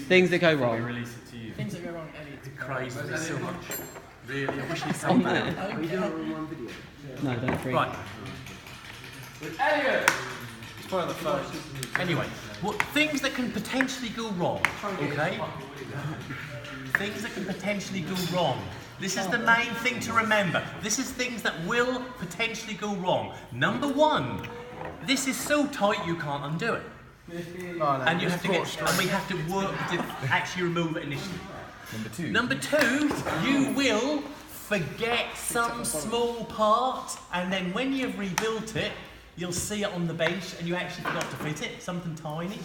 Things that go wrong. Release it to you. Things that go wrong, Elliot. Crazy, there's so much. Really, I wish you'd On say that. there. Are we doing it in one video? No, don't freak. Right. Elliot! It's probably on the phone. Anyway, what things that can potentially go wrong, okay? Things that can potentially go wrong. This is the main thing to remember. This is things that will potentially go wrong. Number one, this is so tight you can't undo it. And you have to get, and we have to work to actually remove it initially. Number two, you will forget some small part, and then when you've rebuilt it, you'll see it on the bench and you actually forgot to fit it, something tiny.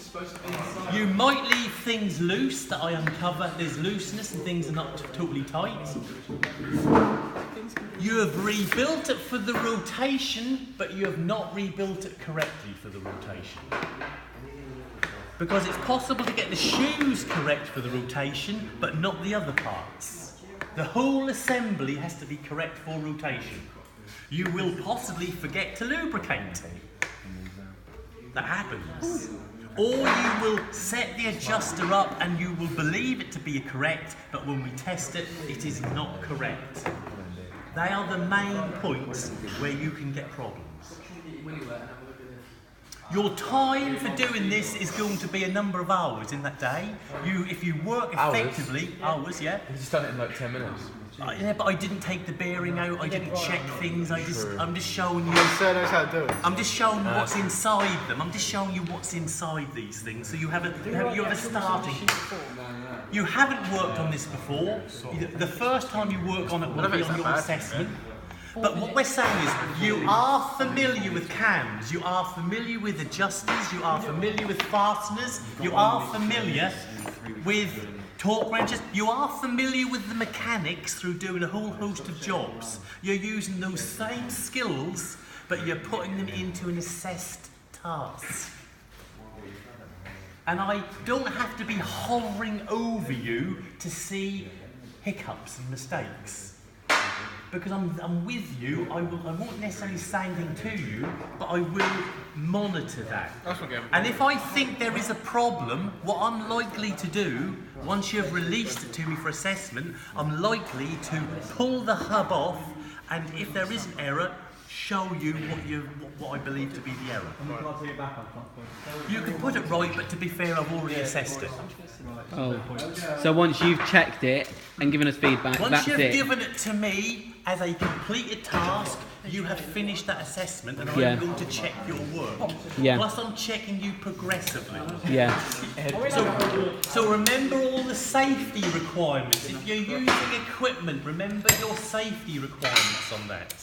You might leave things loose that I uncover. There's looseness and things are not totally tight. You have rebuilt it for the rotation, but you have not rebuilt it correctly for the rotation. Because it's possible to get the shoes correct for the rotation, but not the other parts. The whole assembly has to be correct for rotation. You will possibly forget to lubricate. That happens. Or you will set the adjuster up and you will believe it to be correct, but when we test it, it is not correct. They are the main points where you can get problems. Your time for doing this is going to be a number of hours in that day. If you work effectively, hours, yeah. You just done it in like 10 minutes. Yeah, but I didn't take the bearing out. I didn't check things. I'm just showing you. Sir knows how to do it. I'm just showing you what's inside them. I'm just showing you what's inside these things. So you have a starting. You haven't worked on this before. The first time you work on it will be on your assessment. But what we're saying is, you are familiar with cams, you are familiar with adjusters, you are familiar with fasteners, you are familiar with torque wrenches, you are familiar with the mechanics through doing a whole host of jobs. You're using those same skills, but you're putting them into an assessed task. And I don't have to be hovering over you to see hiccups and mistakes. Because I'm with you, I won't necessarily say anything to you, but I will monitor that. And if I think there is a problem, what I'm likely to do, once you've released it to me for assessment, I'm likely to pull the hub off, and if there is an error, show you what I believe to be the error. You can put it right, but to be fair, I've already assessed it. Oh. So once you've checked it and given us feedback, Once that's you've it? given it to me as a completed task, you have finished that assessment and Yeah. I'm going to check your work. Yeah. Plus I'm checking you progressively. Yeah. So remember all the safety requirements. If you're using equipment, remember your safety requirements on that.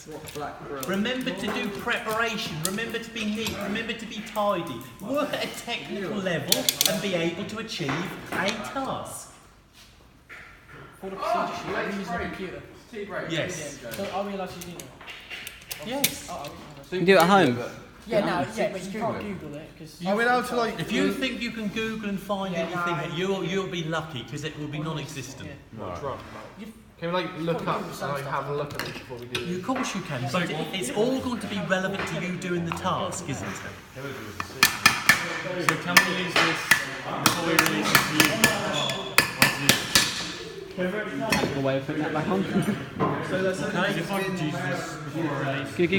Remember to do preparation, remember to be neat, remember to be tidy. Work at a technical level and be able to achieve a task. For the procedure sheet, are you using a computer? Yes. So I realise you're using it. Yes. You can do it at home. Yeah, no, yeah, but you can't Google it because. Are we allowed to like? If you think you can Google and find anything, you'll be lucky because it will be non-existent. Can we like look up and like have a look at it before we do it? Of course you can, but it's all going to be relevant to you doing the task, isn't it? So can we use this before we release it to you? A way of putting that back on. If I could use this before I release Good.